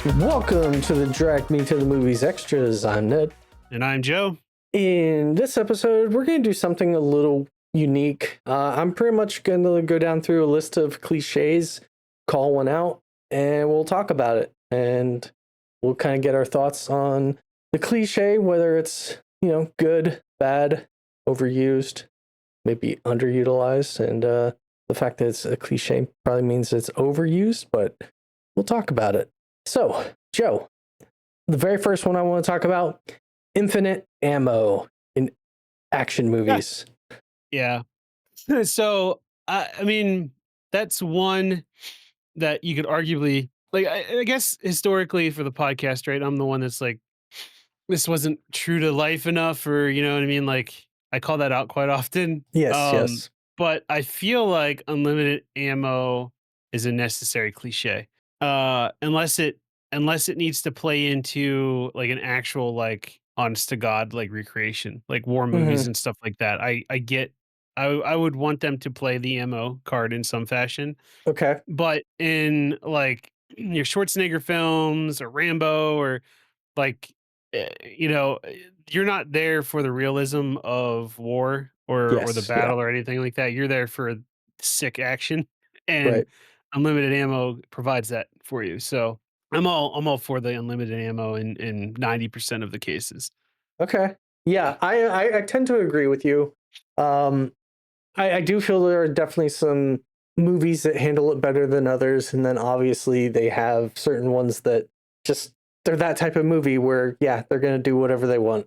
Welcome to the Drag Me to the Movies Extras. I'm Ned. And I'm Joe. In this episode, we're going to do something a little unique. I'm pretty much going to go down through a list of cliches, call one out, and we'll talk about it. And we'll kind of get our thoughts on the cliche, whether it's, good, bad, overused, maybe underutilized. And the fact that it's a cliche probably means it's overused, but we'll talk about it. So, Joe, the very first one I want to talk about, infinite ammo in action movies. Yeah. So, I mean, that's one that you could arguably, like, I guess historically for the podcast, right? I'm the one that's like, this wasn't true to life enough, or, you know what I mean? Like, I call that out quite often. Yes, yes. But I feel like unlimited ammo is a necessary cliche. Unless it needs to play into like an actual like honest to God like recreation, like war movies Hmm. and stuff like that. I would want them to play the ammo card in some fashion, Okay. but in like your Schwarzenegger films or Rambo or like you're not there for the realism of war or the Yes. Yeah. battle or anything like that. You're there for sick action, and Right. unlimited ammo provides that for you. So I'm all for the unlimited ammo in 90% of the cases. Okay. Yeah. I tend to agree with you. Um, I do feel there are definitely some movies that handle it better than others, and then obviously they have certain ones that just they're that type of movie where yeah they're gonna do whatever they want.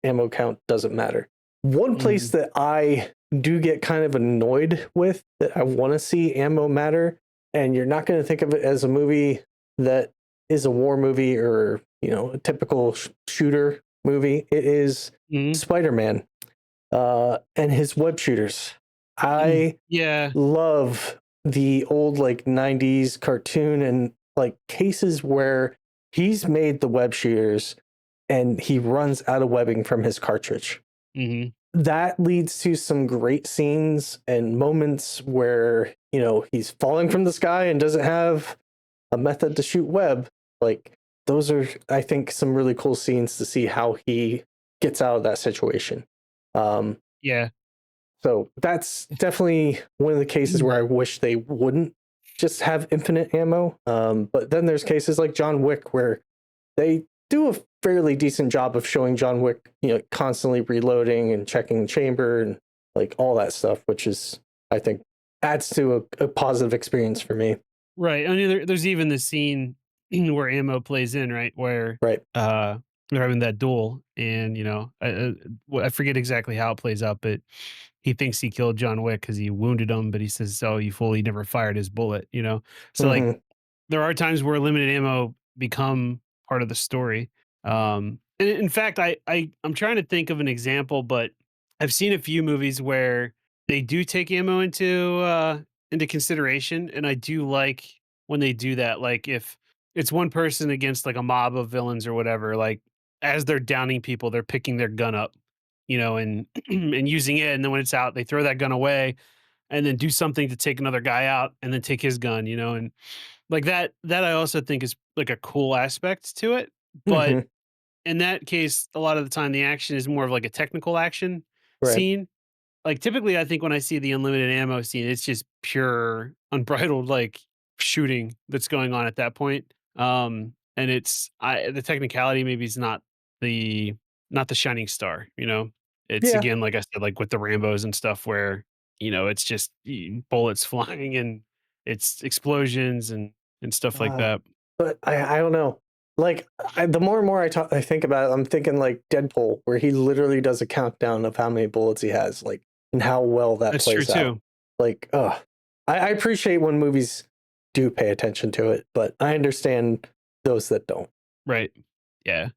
Ammo count doesn't matter. One place Mhm. that I do get kind of annoyed with that I want to see ammo matter, and you're not going to think of it as a movie that is a war movie or a typical shooter movie. It is Mhm. Spider-Man and his web shooters. I Yeah. love the old like 90s cartoon and like cases where he's made the web shooters and he runs out of webbing from his cartridge. Mhm. That leads to some great scenes and moments where, he's falling from the sky and doesn't have a method to shoot web. Like, those are, I think, some really cool scenes to see how he gets out of that situation. Um, Yeah. so that's definitely one of the cases where I wish they wouldn't just have infinite ammo. But then there's cases like John Wick where they do a fairly decent job of showing John Wick, constantly reloading and checking the chamber and like all that stuff, which is, I think, adds to a positive experience for me. Right. I mean, there's even the scene where ammo plays in, right? Where Right. they're having that duel, and I forget exactly how it plays out, but he thinks he killed John Wick because he wounded him, but he says, "Oh, you fool! He never fired his bullet." So like Hmm. there are times where limited ammo become part of the story. And in fact, I'm trying to think of an example, but I've seen a few movies where they do take ammo into consideration, and I do like when they do that. Like if it's one person against like a mob of villains or whatever, like as they're downing people, they're picking their gun up, and and using it, and then when it's out, they throw that gun away and then do something to take another guy out and then take his gun, and like that I also think is like a cool aspect to it, but Hmm. in that case, a lot of the time the action is more of like a technical action Right. scene. Like typically I think when I see the unlimited ammo scene, it's just pure unbridled like shooting that's going on at that point. And the technicality maybe is the not the shining star, It's Yeah. again like I said like with the Rambos and stuff where, it's just bullets flying and it's explosions and stuff like Uh, that. but I don't know. Like the more and more I think about it, I'm thinking like Deadpool, where he literally does a countdown of how many bullets he has, like and how well that That's true plays out. too. Like, I appreciate when movies do pay attention to it, but I understand those that don't. Right. Yeah.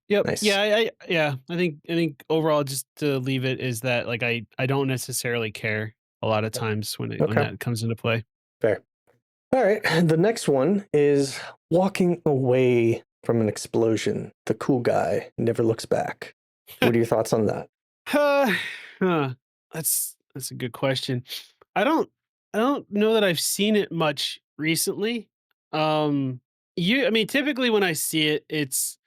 Yep. Yeah, Nice. I think overall just to leave it is that like I don't necessarily care a lot of times when Okay. that comes into play. Fair. All right. The next one is walking away from an explosion. The cool guy never looks back. What are your thoughts on that? Huh, huh. That's a good question. I don't I don't know that I've seen it much recently. Um I mean, typically when I see it, it's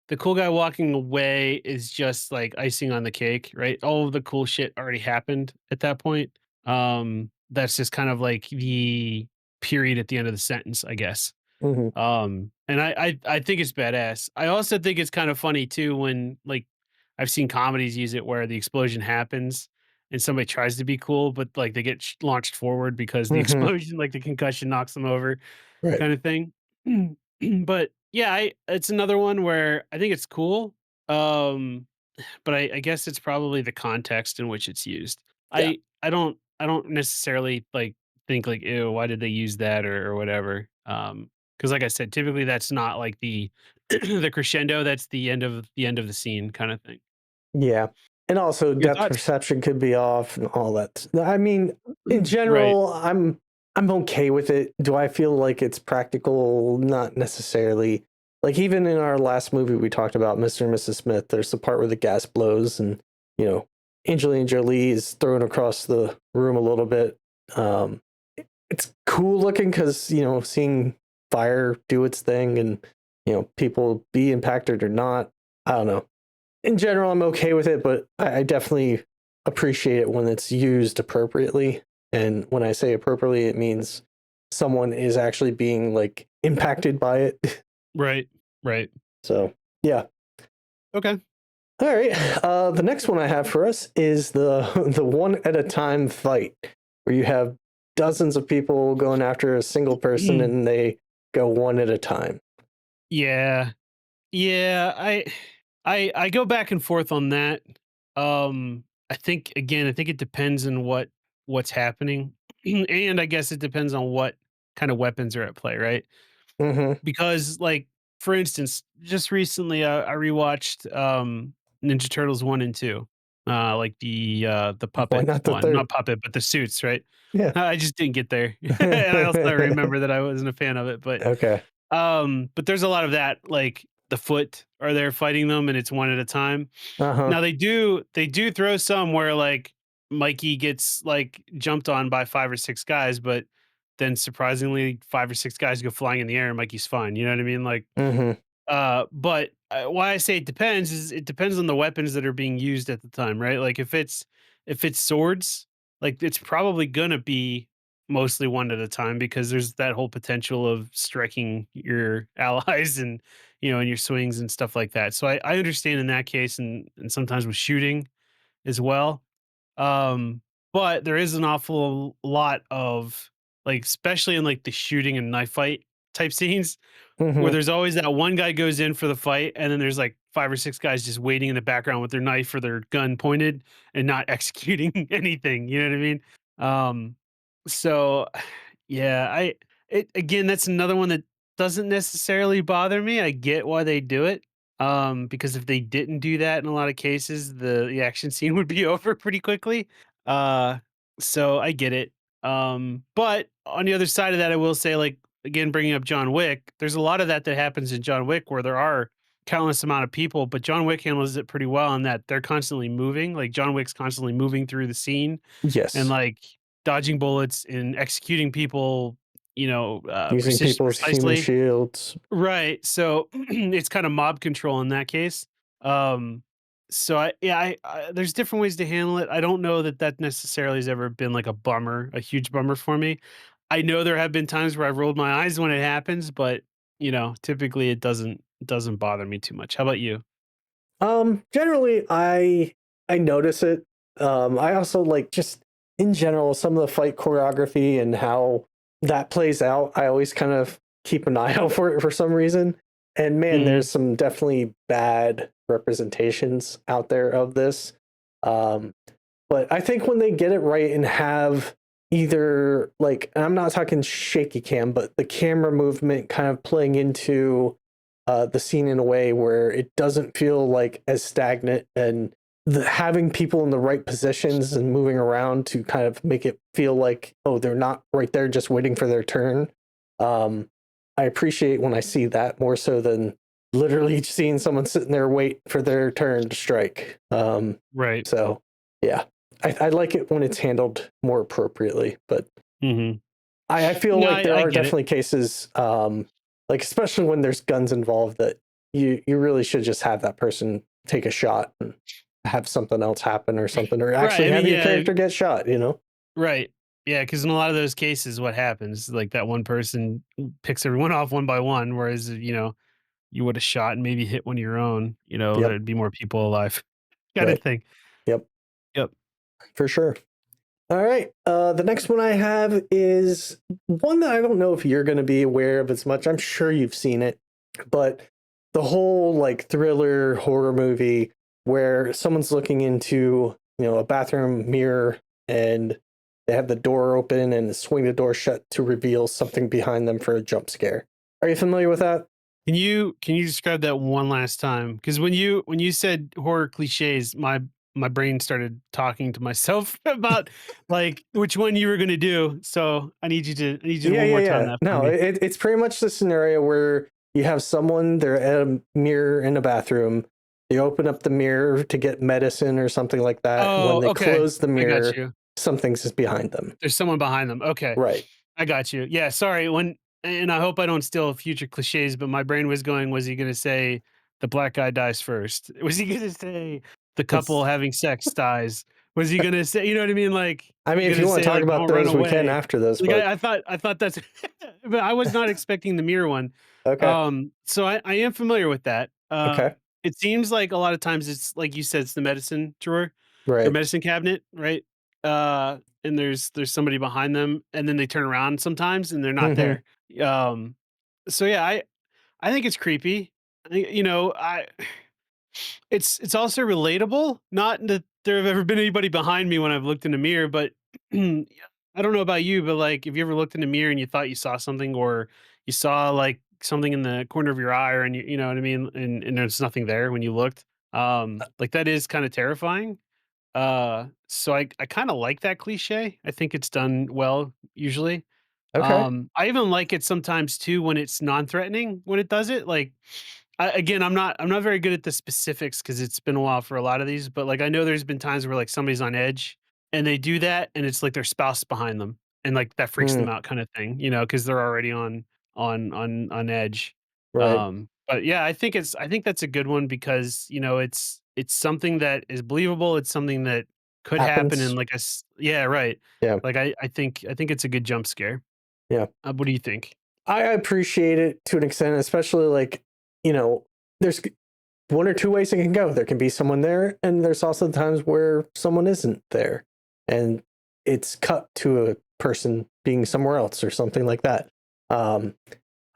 the cool guy walking away is just like icing on the cake, right? All of the cool shit already happened at that point. That's just kind of like the period at the end of the sentence, I guess. Hmm. And I think it's badass. I also think it's kind of funny too when like I've seen comedies use it where the explosion happens and somebody tries to be cool, but like they get launched forward because the Hmm. explosion, like the concussion knocks them over Right. kind of thing. But yeah, it's another one where I think it's cool. Um, but I guess it's probably the context in which it's used. Yeah. I don't necessarily like think like, ew, why did they use that or whatever. Because like I said, typically that's not like the the crescendo, that's the end of the scene kind of thing. Yeah. And also Your depth thoughts? perception could be off and all that. I mean, in Right. general, I'm okay with it. Do I feel like it's practical? Not necessarily. Like even in our last movie we talked about Mr. and Mrs. Smith, there's the part where the gas blows and, you know, Angelina Jolie is thrown across the room a little bit. Um it's cool looking cuz, seeing fire do its thing and, people be impacted or not. I don't know. In general, I'm okay with it, but I definitely appreciate it when it's used appropriately. And when I say appropriately, it means someone is actually being like impacted by it. Right. Right. So yeah. Okay. All right. The next one I have for us is the the one at a time fight, where you have dozens of people going after a single person, and they go one at a time. Yeah. Yeah, I go back and forth on that. I think again, I think it depends on what's happening, and I guess it depends on what kind of weapons are at play, right? Mm-hmm. Because, like, for instance, just recently, I rewatched Ninja Turtles 1 and 2, like the Why puppet not the one, third? not puppet, but the suits, right? Yeah. I just didn't get there, and I also remember that I wasn't a fan of it, Okay. but there's a lot of that, like, the foot are there fighting them, and it's one at a time. Uh huh. Now they do throw some where, like, Mikey gets, like, jumped on by 5 or 6 guys, but then surprisingly, 5 or 6 guys go flying in the air and Mikey's fine, you know what I mean? Like, Mm-hmm. but, why I say it depends is it depends on the weapons that are being used at the time, right? Like, if it's swords, like, it's probably gonna be mostly one at a time because there's that whole potential of striking your allies and, in your swings and stuff like that. So I understand in that case and sometimes with shooting as well. Um, but there is an awful lot of, like, especially in, like, the shooting and knife fight type scenes where Mm-hmm. there's always that one guy goes in for the fight, and then there's, like, 5 or 6 guys just waiting in the background with their knife or their gun pointed and not executing anything, you know what I mean? Um, so, yeah, again, that's another one that doesn't necessarily bother me. I get why they do it, because if they didn't do that in a lot of cases, the action scene would be over pretty quickly. Uh, so I get it. But on the other side of that, I will say, like, again, bringing up John Wick, there's a lot of that happens in John Wick where there are countless amount of people, but John Wick handles it pretty well in that they're constantly moving. Like John Wick's constantly moving through the scene and Yes. like dodging bullets and executing people, Using people's human precisely. shields. Right. So it's kind of mob control in that case. Um, so there's different ways to handle it. I don't know that necessarily has ever been like a huge bummer for me. I know there have been times where I've rolled my eyes when it happens, but typically it doesn't bother me too much. How about you? Generally I notice it. I also like just in general some of the fight choreography and how that plays out. I always kind of keep an eye out for it for some reason. And man, Hmm. there's some definitely bad representations out there of this. Um, but I think when they get it right and have either like, and I'm not talking shaky cam, but the camera movement kind of playing into the scene in a way where it doesn't feel like as stagnant and having people in the right positions and moving around to kind of make it feel like, oh, they're not right there just waiting for their turn. Um, I appreciate when I see that more so than literally seeing someone sitting there wait for their turn to strike. Right. So yeah, I like it when it's handled more appropriately, but Hmm. I feel No, like I, there I are get it. definitely cases. Like especially when there's guns involved, that you really should just have that person take a shot and have something else happen or something, or Right. actually I mean, have your yeah. character get shot. You know? Right. Yeah, because in a lot of those cases, what happens, like, that one person picks everyone off one by one, whereas, you woulda shot and maybe hit one of your own, Yep. there'd be more people alive kinda Right. thing. Yep. Yep. For sure. All right. The next one I have is one that I don't know if you're going to be aware of as much. I'm sure you've seen it, but the whole like thriller horror movie where someone's looking into, a bathroom mirror and they have the door open and swing the door shut to reveal something behind them for a jump scare. Are you familiar with that? Can you describe that one last time? Because when you said horror cliches, my brain started talking to myself about, like, which one you were gonna do, so I need you to Yeah, one yeah, more time yeah. that for No, me. it's pretty much the scenario where you have someone, they're at a mirror in a bathroom. They open up the mirror to get medicine or something like that. When Oh, they okay. close the I got mirror, you. something's just behind them. There's someone behind them. Okay. Right. I got you. Yeah, sorry. And I hope I don't steal future cliches, but my brain was going, was he gonna say the black guy dies first? Was he gonna say the couple It's, having sex dies? Was he gonna say, you know what I mean? Like, I mean, if you gonna want to say, talk like, about don't run those, we can away? after this, Like, but I thought that's but I was not expecting the mirror one. okay. So I am familiar with that. Okay. It seems like a lot of times it's like you said, it's the medicine drawer or Right. medicine cabinet, right? And there's somebody behind them, and then they turn around sometimes and they're not Mm-hmm. there. Um, so yeah, I think it's creepy. I it's also relatable. Not that there have ever been anybody behind me when I've looked in the mirror, but I don't know about you, but like, if you ever looked in the mirror and you thought you saw something, or you saw like something in the corner of your eye, or and you know what I mean, and there's nothing there when you looked, like that is kind of terrifying. So I kind of like that cliche. I think it's done well usually. Okay. I even like it sometimes too when it's non-threatening when it does it. Like, again, I'm not very good at the specifics because it's been a while for a lot of these, but like I know there's been times where like somebody's on edge and they do that, and it's like their spouse behind them, and like that freaks Mm, them out, kind of thing, because they're already on edge. right. But yeah, I think that's a good one because it's something that is believable. It's something that could happen, and Happens. like yeah, right. Yeah. Like I think it's a good jump scare. Yeah. What do you think? I appreciate it to an extent, especially like, you know, there's one or two ways it can go. There can be someone there, and there's also times where someone isn't there, and it's cut to a person being somewhere else or something like that. Um,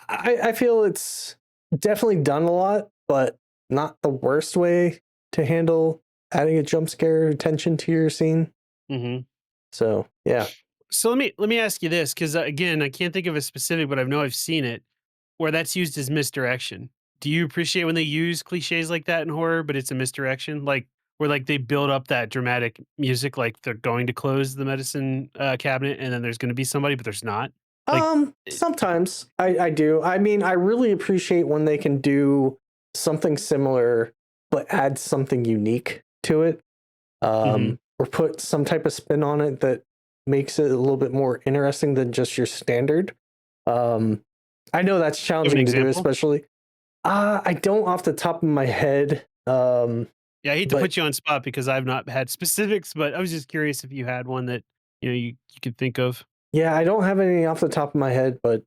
I feel it's definitely done a lot, but not the worst way to handle adding a jump scare attention to your scene. Mhm. So yeah. So let me ask you this, because again, I can't think of a specific, but I know I've seen it where that's used as misdirection. Do you appreciate when they use cliches like that in horror, but it's a misdirection, like where like they build up that dramatic music, like they're going to close the medicine cabinet, and then there's going to be somebody, but there's not. Like, eh, Sometimes I do. I mean, I really appreciate when they can do something similar but add something unique to it. mhm. Or put some type of spin on it that makes it a little bit more interesting than just your standard. Um, I know that's Give an challenging to do, example. especially. I don't off the top of my head. Yeah, I hate to But put you on spot because I've not had specifics, but I was just curious if you had one that you could think of. yeah, I don't have any off the top of my head. But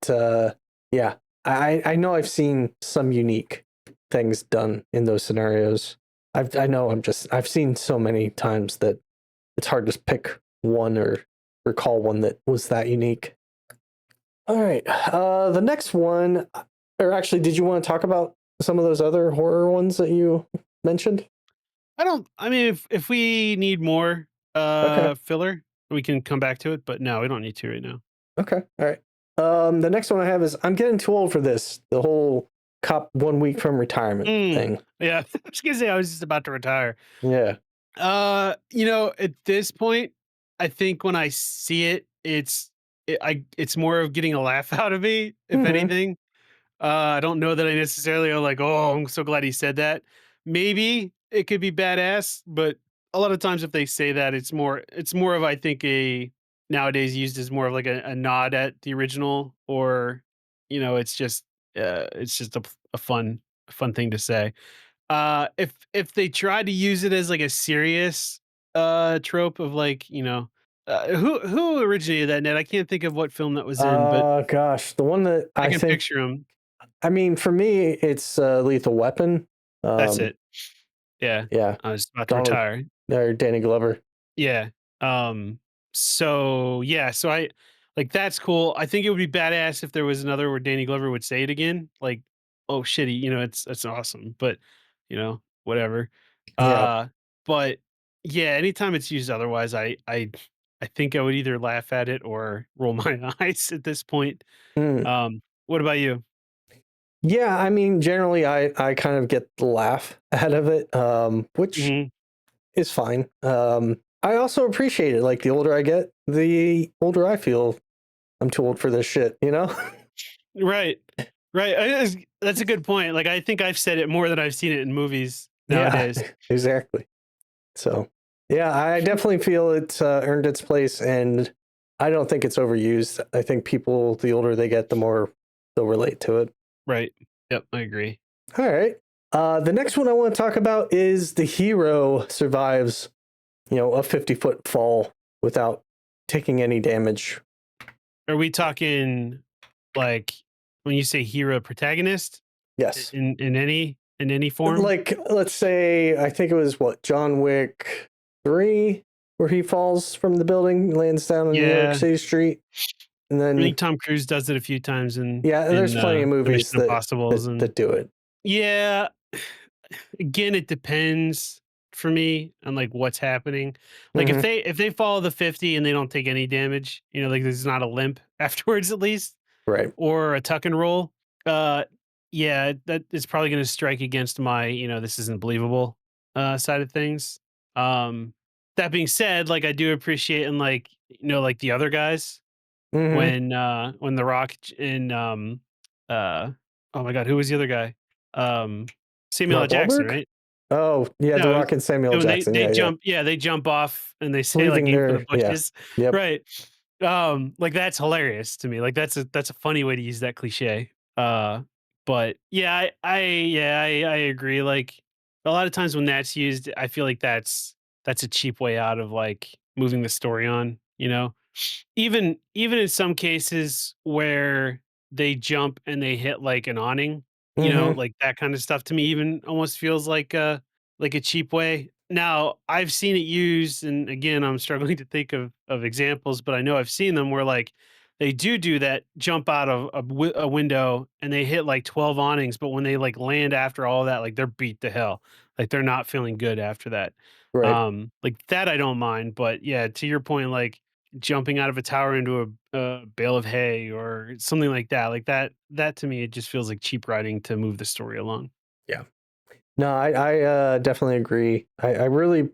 yeah, I know I've seen some unique things done in those scenarios. I know I've seen so many times that it's hard to pick one or recall one that was that unique. All right. The next one, or actually, did you want to talk about some of those other horror ones that you mentioned? I mean, if we need more Okay. filler, we can come back to it, but no, we don't need to right now. Okay. All right. The next one I have is I'm getting too old for this. The whole cop 1 week from retirement Mm, thing. yeah, I was gonna say I was just about to retire. Yeah. At this point, I think when I see it, it's more of getting a laugh out of me, if Hmm. anything. I don't know that I necessarily are like, "Oh, I'm so glad he said that." Maybe it could be badass, but a lot of times if they say that, it's more of, I think, a nowadays used as more of like a nod at the original, or it's just it's just a fun thing to say. If they tried to use it as like a serious trope of like, who originated that net? I can't think of what film that was in, but Gosh, the one that I I can think, picture him. I mean, for me, it's Lethal Weapon. That's Um, it. Yeah. yeah, I was about to Donald retire. or Danny Glover. Yeah. So yeah, so I like that's cool. I think it would be badass if there was another where Danny Glover would say it again. Like, oh shitty, it's awesome. But whatever. Yeah. Uh but yeah, anytime it's used otherwise, I think I would either laugh at it or roll my eyes at this point. Mm. What about you? Yeah, I mean, generally, I kind of get the laugh out of it, which Mhm. is fine. I also appreciate it. Like the older I get, the older I feel. I'm too old for this shit, you know? Right. Right. That's a good point. Like I think I've said it more than I've seen it in movies Yeah, nowadays. exactly. So, yeah, I definitely feel it's earned its place, and I don't think it's overused. I think people, the older they get, the more they'll relate to it. Right. Yep, I agree. All right. The next one I want to talk about is the hero survives, a 50-foot fall without taking any damage. Are we talking like when you say hero protagonist Yes. in any form? Like, let's say, I think it was what, John Wick 3, where he falls from the building, lands down on New York Yeah. City street. And I then, think Tom Cruise does it a few times yeah, and there's plenty of the movies Mission Impossibles and that do it. yeah, again it depends for me on like what's happening. Like Hmm. if they follow the 50 and they don't take any damage, like there's not a limp afterwards at least Right. or a tuck and roll, uh, yeah, that is probably gonna strike against my, this isn't believable, side of things. Um, that being said, like, I do appreciate and, like, like the other guys Hmm. when The Rock and, uh, oh my god, who was the other guy? Um, Samuel L. Mark Jackson, Wahlberg? right? Oh, yeah, The No, it was Rock and Samuel when Jackson. they Yeah, yeah. jump yeah, they jump off and they say, like, Leaving "Aim for the their, yeah. bushes." Yep. Right. Like, that's hilarious to me, like, that's a funny way to use that cliche. But yeah, I agree, like, a lot of times when that's used, I feel like that's a cheap way out of, like, moving the story on, you know? Even in some cases where they jump and they hit, like, an awning, Hmm. like, that kinda stuff to me even almost feels like a cheap way. Now, I've seen it used, and again, I'm struggling to think of examples, but I know I've seen them where, like, they do that jump out of a window and they hit, like, 12 awnings, but when they, like, land after all that, like, they're beat to hell. Like, they're not feeling good after that. Right. Like, that I don't mind, but yeah, to your point, like, jumping out of a tower into a bale of hay or something like that to me, it just feels like cheap writing to move the story along. Yeah. No, I definitely agree. I really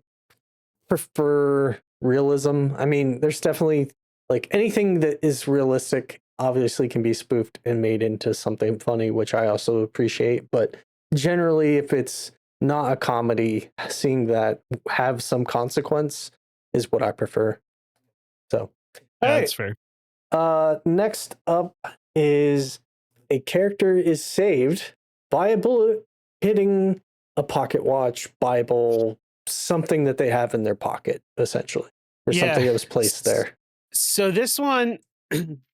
prefer realism. I mean, there's definitely like anything that is realistic obviously can be spoofed and made into something funny, which I also appreciate. But generally, if it's not a comedy, seeing that have some consequence is what I prefer. So, all That's right. fair. Next up is a character is saved by a bullet hitting a pocket watch, Bible, something that they have in their pocket, essentially, or something Yeah. that was placed S there. so this one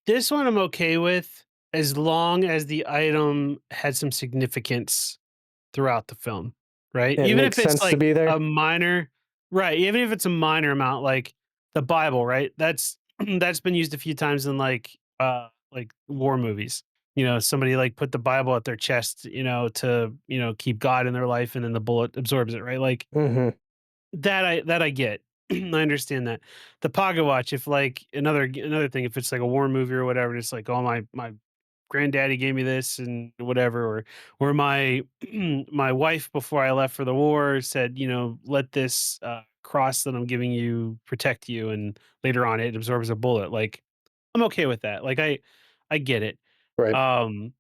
this one I'm okay with as long as the item had some significance throughout the film, right? It Even makes if it's sense to like be a there. minor right, even if it's a minor amount, like the Bible, right? That's that's been used a few times in like war movies. Somebody like put the Bible at their chest, to, keep God in their life and then the bullet absorbs it, right? Like Hmm. that I get. I understand that. The pocket watch, if like another thing, if it's like a war movie or whatever, and it's like, oh my granddaddy gave me this and whatever, or my my wife before I left for the war said, let this cross that I'm giving you protect you, and later on it absorbs a bullet. Like I'm okay with that. Like I get it. Right. Um,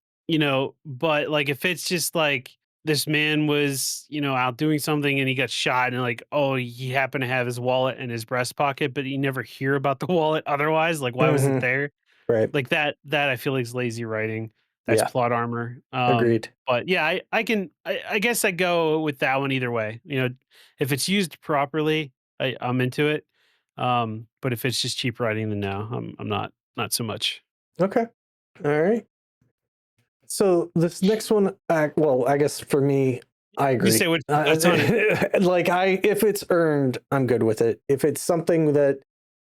but like if it's just like this man was, out doing something and he got shot and like, oh, he happened to have his wallet in his breast pocket, but you never hear about the wallet otherwise. Like, why was it Hmm. there? Right. Like that I feel like is lazy writing. That's Yeah. plot armor. Agreed. But yeah, I guess I go with that one either way. If it's used properly, I'm into it. But if it's just cheap writing, then no, I'm not so much. Okay. All right. So this next one, well, I guess for me, I You agree. say what's on it? Like if it's earned, I'm good with it. If it's something that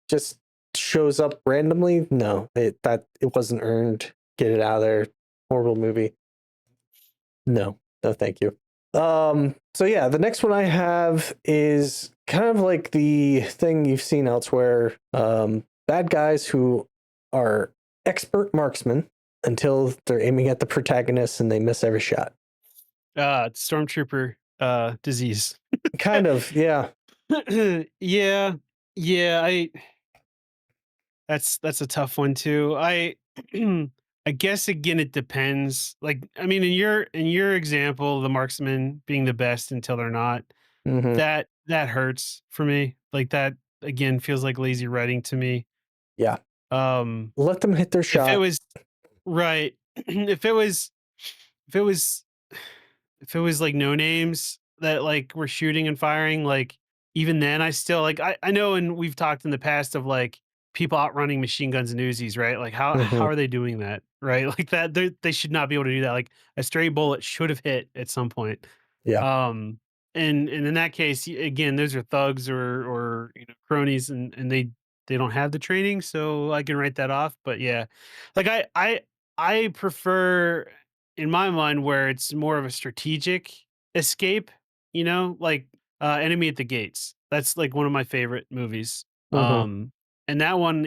just shows up randomly, no, it wasn't earned. Get it out of there. Horrible movie. No, no, thank you. So yeah, the next one I have is kind of like the thing you've seen elsewhere. Bad guys who are expert marksmen until they're aiming at the protagonist and they miss every shot. Stormtrooper disease. Kind of, yeah. Yeah. Yeah, that's a tough one too. I guess again it depends. Like I mean in your example, the marksman being the best until they're not, Hmm. that hurts for me. Like that again feels like lazy writing to me. Yeah. Um Let them hit their if it shot. was right, if it was if it was like no names that like were shooting and firing, like even then I still like I know and we've talked in the past of like people outrunning machine guns and Uzis, right? Like how Hmm. are they doing that? Right? Like that they should not be able to do that. Like a stray bullet should have hit at some point. Yeah. Um and in that case, again, those are thugs or cronies and they don't have the training, so I can write that off. But yeah. Like I prefer in my mind where it's more of a strategic escape, like Enemy at the Gates. That's like one of my favorite movies. Hmm. And that one,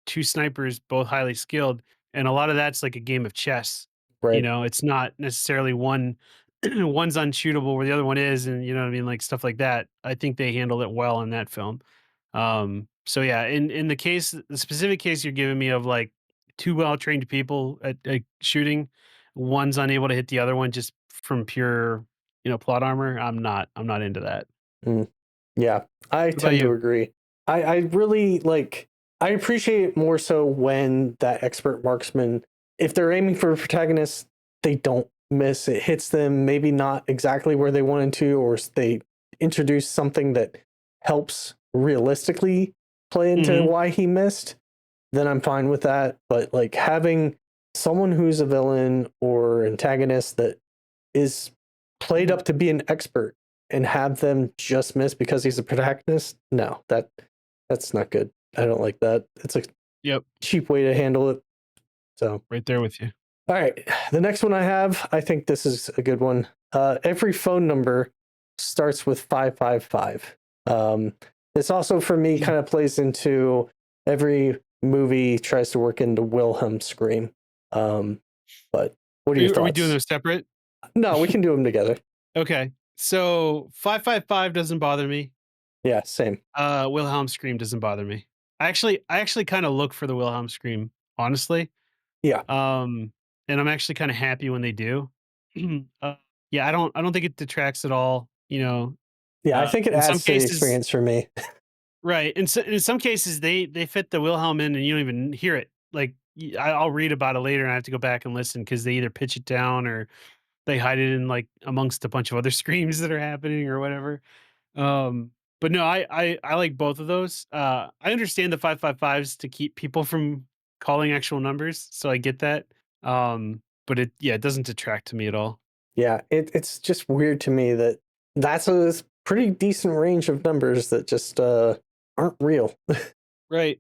two snipers, both highly skilled, and a lot of that's like a game of chess. Right. It's not necessarily one one's unshootable where the other one is, and you know what I mean, like stuff like that. I think they handled it well in that film. So yeah, in the specific case you're giving me of like two well trained people at shooting, one's unable to hit the other one just from pure, plot armor. I'm not into that. Mm. Yeah, I What about tend to you? agree. I really like, I appreciate it more so when that expert marksman, if they're aiming for a protagonist, they don't miss. It hits them maybe not exactly where they wanted to, or they introduce something that helps realistically play into Hmm. why he missed, then I'm fine with that. But like having someone who's a villain or antagonist that is played up to be an expert and have them just miss because he's a protagonist, no, that's not good. I don't like that. It's a Yep, cheap way to handle it. So, right there with you. all right, the next one I have, I think this is a good one. Every phone number starts with 555. This also for me kind of plays into every movie tries to work into Wilhelm scream. Um, but what are your Are we doing thoughts? those separate? No, we can do them together. Okay, so 555 doesn't bother me. Yeah, same. Wilhelm scream doesn't bother me. I actually kind of look for the Wilhelm scream, honestly. Yeah. Um, and I'm actually kind of happy when they do. uh, yeah, I don't think it detracts at all. Yeah, I think it In some adds to the cases, experience for me. right? In some cases, they fit the Wilhelm in, and you don't even hear it. Like I'll read about it later, and I have to go back and listen because they either pitch it down or they hide it in like amongst a bunch of other screams that are happening or whatever. Um, but no, I like both of those. I understand the 555s to keep people from calling actual numbers, so I get that. But it doesn't detract to me at all. Yeah, it's just weird to me that that's a pretty decent range of numbers that just aren't real. Right.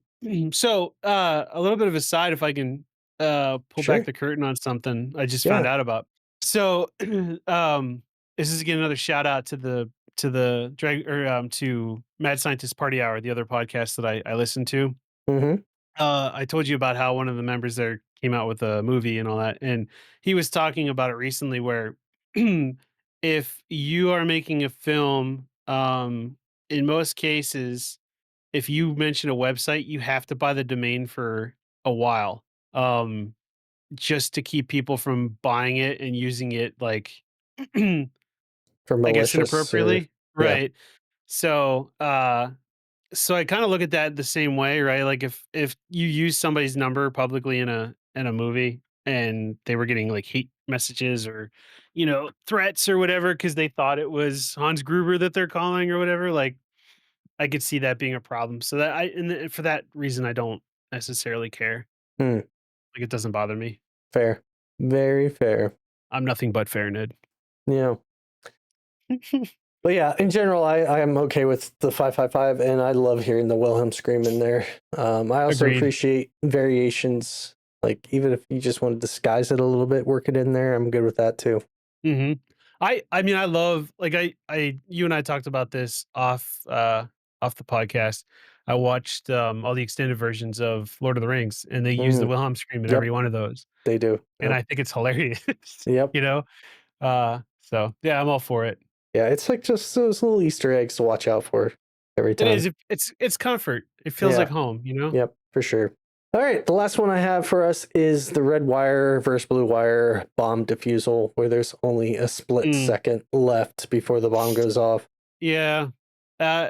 So, a little bit of a side, if I can pull back Sure. the curtain on something I just found Yeah. out about. So, this is again another shout out to the drag or to Mad Scientist Party Hour, the other podcast that I listen to. Mm-hmm. I told you about how one of the members there came out with a movie and all that, and he was talking about it recently where if you are making a film, in most cases, if you mention a website, you have to buy the domain for a while, um, just to keep people from buying it and using it like, I For guess malicious or inappropriately, yeah. right? So, so I kind of look at that the same way, right? Like if you use somebody's number publicly in a movie, and they were getting like hate messages or, you know, threats or whatever because they thought it was Hans Gruber that they're calling or whatever. Like I could see that being a problem. So that for that reason, I don't necessarily care. Hmm, Like it doesn't bother me. fair. Very fair. I'm nothing but fair, Ned. Yeah. But yeah, in general, I am okay with the 555, and I love hearing the Wilhelm scream in there. I also Agreed. appreciate variations, like even if you just want to disguise it a little bit, work it in there. I'm good with that too. hmm I mean I love like you and I talked about this off the podcast. I watched all the extended versions of Lord of the Rings and they use the Mm, Wilhelm scream in every yep, one of those. they do. And Yep, I think it's hilarious. yep. You know? So yeah, I'm all for it. Yeah, it's like just those little Easter eggs to watch out for every It time. is it's comfort. It feels like Yeah, home, you know? yep, for sure. All right, the last one I have for us is the red wire versus blue wire bomb defusal, where there's only a split Mm, second left before the bomb goes off. yeah. Uh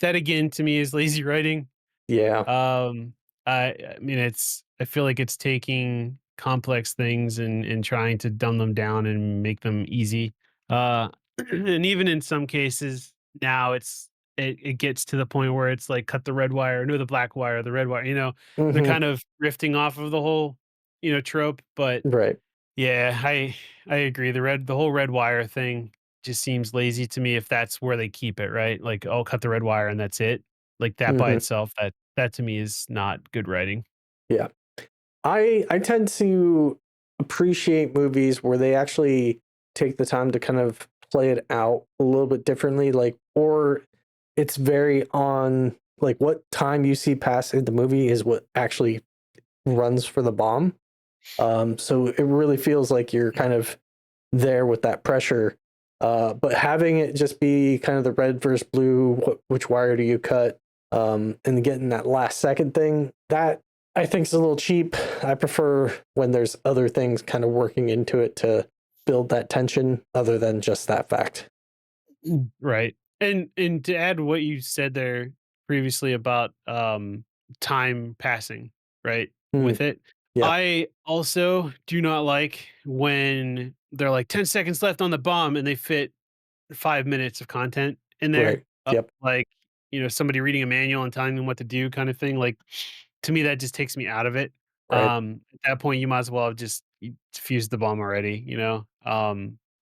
that again to me is lazy writing. Yeah. Um, I mean, I feel like it's taking complex things and trying to dumb them down and make them easy. Uh, and even in some cases now it gets to the point where it's like cut the red wire, no, the black wire, the red wire, you know, they're Hmm. kind of drifting off of the whole, you know, trope. But Right. yeah, I agree. The whole red wire thing just seems lazy to me if that's where they keep it, right? Like, I'll cut the red wire and that's it. Like that by Hmm. itself, that to me is not good writing. Yeah. I tend to appreciate movies where they actually take the time to kind of play it out a little bit differently, like, or it's very on like what time you see pass in the movie is what actually runs for the bomb. So it really feels like you're kind of there with that pressure. But having it just be kind of the red versus blue, which wire do you cut? And getting that last second thing, that I think is a little cheap. I prefer when there's other things kind of working into it to build that tension other than just that fact. Right. And to add what you said there previously about time passing, right? Mm, With it. yep. I also do not like when they're like 10 seconds left on the bomb and they fit 5 minutes of content in Right. there, Yep. like, you know, somebody reading a manual and telling them what to do kind of thing, like, to me, that just takes me out of it. Right. At that point, you might as well have just fused the bomb already, you know?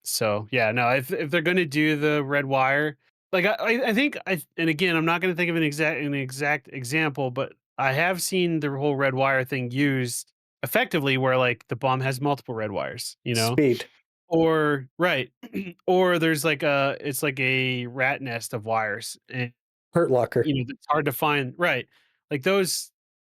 So, yeah, no, if they're gonna do the red wire, like, I think and again, I'm not gonna think of an exact example, but I have seen the whole red wire thing used effectively where, like, the bomb has multiple red wires, you know? Speed. Or right. Or there's like it's like a rat nest of wires, and, Hurt Locker. you know, it's hard to find right. Like those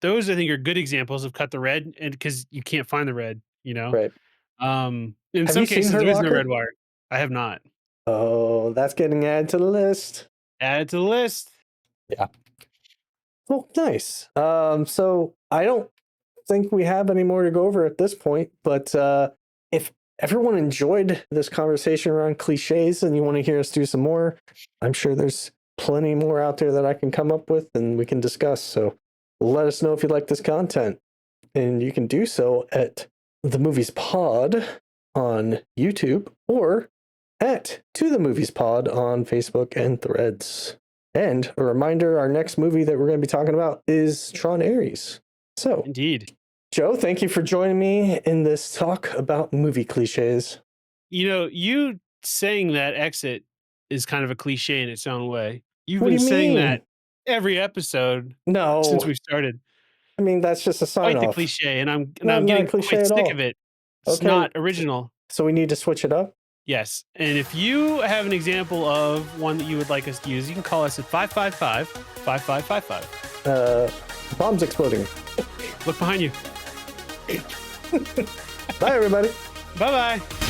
I think are good examples of cut the red and because you can't find the red, you know? Right. In Have you some seen cases, Hurt there is no red Locker? wire. I have not. Oh, that's getting added to the list. Add it to the list. Yeah. Well, nice. So I don't think we have any more to go over at this point, but if everyone enjoyed this conversation around cliches and you want to hear us do some more, I'm sure there's plenty more out there that I can come up with and we can discuss. So let us know if you like this content. And you can do so at The Movies Pod on YouTube or at To The Movies Pod on Facebook and Threads. And a reminder, our next movie that we're going to be talking about is Tron Ares. So, Indeed. Joe, thank you for joining me in this talk about movie cliches. You know, you saying that exit is kind of a cliche in its own way. You've What do been you saying mean? that every episode since No, we've started. I mean that's just a sign Quite the off. cliche, and I'm Not a getting cliche quite at sick of all. it. It's Okay, not original. so we need to switch it up. Yes, and if you have an example of one that you would like us to use, you can call us at 555-5555. Bombs exploding. Look behind you. Bye, everybody. Bye-bye.